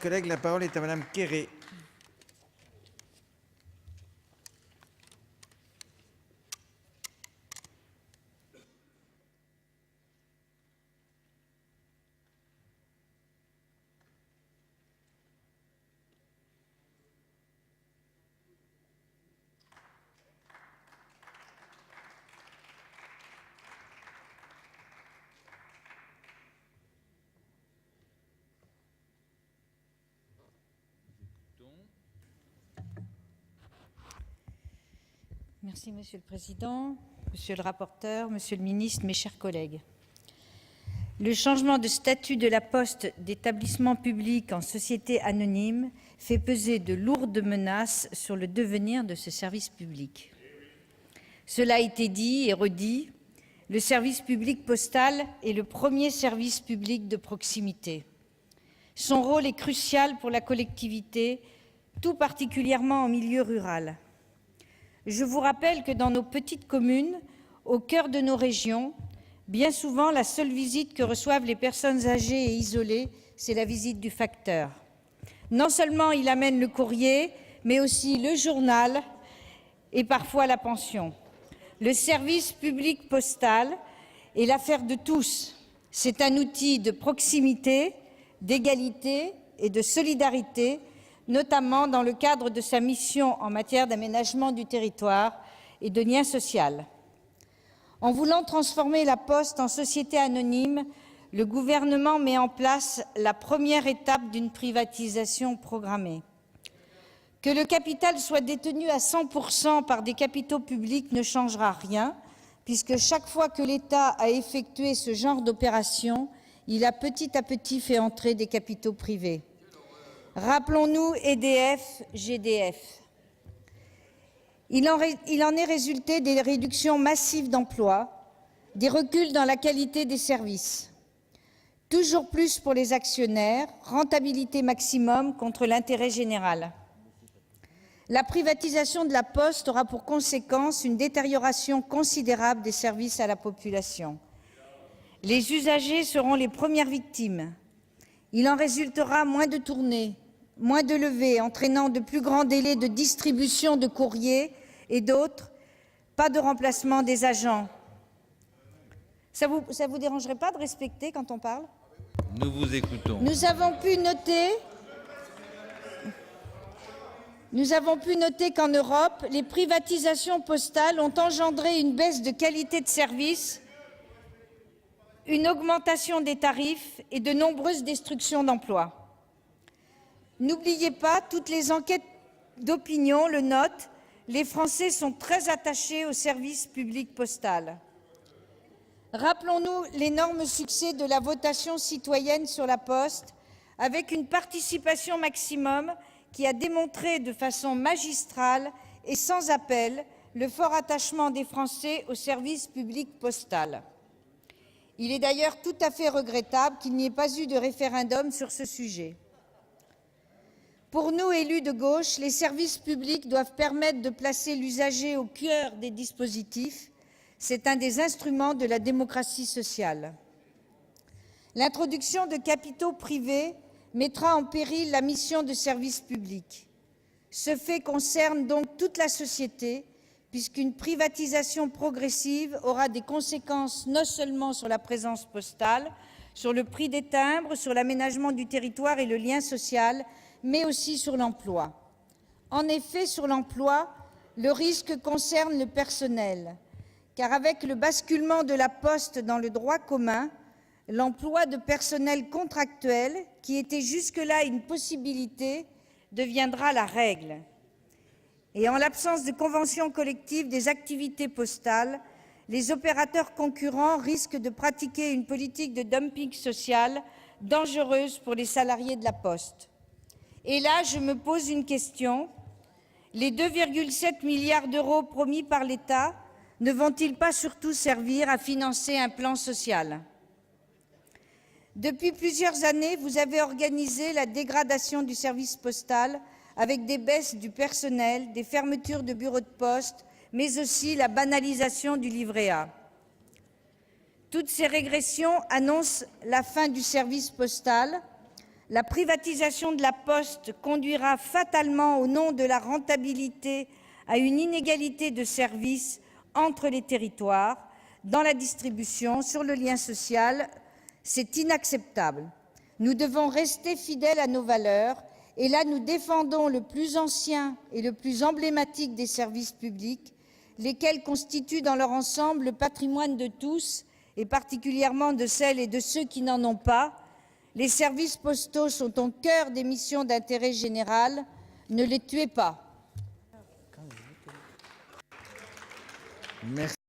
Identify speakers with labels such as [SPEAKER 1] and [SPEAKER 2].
[SPEAKER 1] collègue. La parole est à Madame Quéré.
[SPEAKER 2] Merci, Monsieur le Président, Monsieur le rapporteur, Monsieur le ministre, mes chers collègues. Le changement de statut de la Poste d'établissement public en société anonyme fait peser de lourdes menaces sur le devenir de ce service public. Cela a été dit et redit, le service public postal est le premier service public de proximité. Son rôle est crucial pour la collectivité, tout particulièrement en milieu rural. Je vous rappelle que dans nos petites communes, au cœur de nos régions, bien souvent, la seule visite que reçoivent les personnes âgées et isolées, c'est la visite du facteur. Non seulement il amène le courrier, mais aussi le journal et parfois la pension. Le service public postal est l'affaire de tous. C'est un outil de proximité, d'égalité et de solidarité, notamment dans le cadre de sa mission en matière d'aménagement du territoire et de lien social. En voulant transformer la Poste en société anonyme, le gouvernement met en place la première étape d'une privatisation programmée. Que le capital soit détenu à 100% par des capitaux publics ne changera rien, puisque chaque fois que l'État a effectué ce genre d'opération, il a petit à petit fait entrer des capitaux privés. Rappelons-nous EDF, GDF. Il en est résulté des réductions massives d'emplois, des reculs dans la qualité des services. Toujours plus pour les actionnaires, rentabilité maximum contre l'intérêt général. La privatisation de la Poste aura pour conséquence une détérioration considérable des services à la population. Les usagers seront les premières victimes. Il en résultera moins de tournées, moins de levées, entraînant de plus grands délais de distribution de courrier et d'autres, pas de remplacement des agents. Ça vous dérangerait pas de respecter quand on parle?
[SPEAKER 1] Nous vous écoutons.
[SPEAKER 2] Nous avons pu noter qu'en Europe, les privatisations postales ont engendré une baisse de qualité de service, une augmentation des tarifs et de nombreuses destructions d'emplois. N'oubliez pas, toutes les enquêtes d'opinion le notent, les Français sont très attachés au service public postal. Rappelons-nous l'énorme succès de la votation citoyenne sur la Poste, avec une participation maximum qui a démontré de façon magistrale et sans appel le fort attachement des Français au service public postal. Il est d'ailleurs tout à fait regrettable qu'il n'y ait pas eu de référendum sur ce sujet. Pour nous, élus de gauche, les services publics doivent permettre de placer l'usager au cœur des dispositifs. C'est un des instruments de la démocratie sociale. L'introduction de capitaux privés mettra en péril la mission de service public. Ce fait concerne donc toute la société, puisqu'une privatisation progressive aura des conséquences non seulement sur la présence postale, sur le prix des timbres, sur l'aménagement du territoire et le lien social, mais aussi sur l'emploi. En effet, sur l'emploi, le risque concerne le personnel, car avec le basculement de la Poste dans le droit commun, l'emploi de personnel contractuel, qui était jusque-là une possibilité, deviendra la règle. Et en l'absence de convention collective des activités postales, les opérateurs concurrents risquent de pratiquer une politique de dumping social dangereuse pour les salariés de la Poste. Et là, je me pose une question. Les 2,7 milliards d'euros promis par l'État ne vont-ils pas surtout servir à financer un plan social? Depuis plusieurs années, vous avez organisé la dégradation du service postal avec des baisses du personnel, des fermetures de bureaux de poste, mais aussi la banalisation du livret A. Toutes ces régressions annoncent la fin du service postal, La privatisation de la Poste conduira fatalement, au nom de la rentabilité, à une inégalité de services entre les territoires, dans la distribution, sur le lien social. C'est inacceptable. Nous devons rester fidèles à nos valeurs et là nous défendons le plus ancien et le plus emblématique des services publics, lesquels constituent dans leur ensemble le patrimoine de tous et particulièrement de celles et de ceux qui n'en ont pas. Les services postaux sont au cœur des missions d'intérêt général. Ne les tuez pas.
[SPEAKER 1] Merci.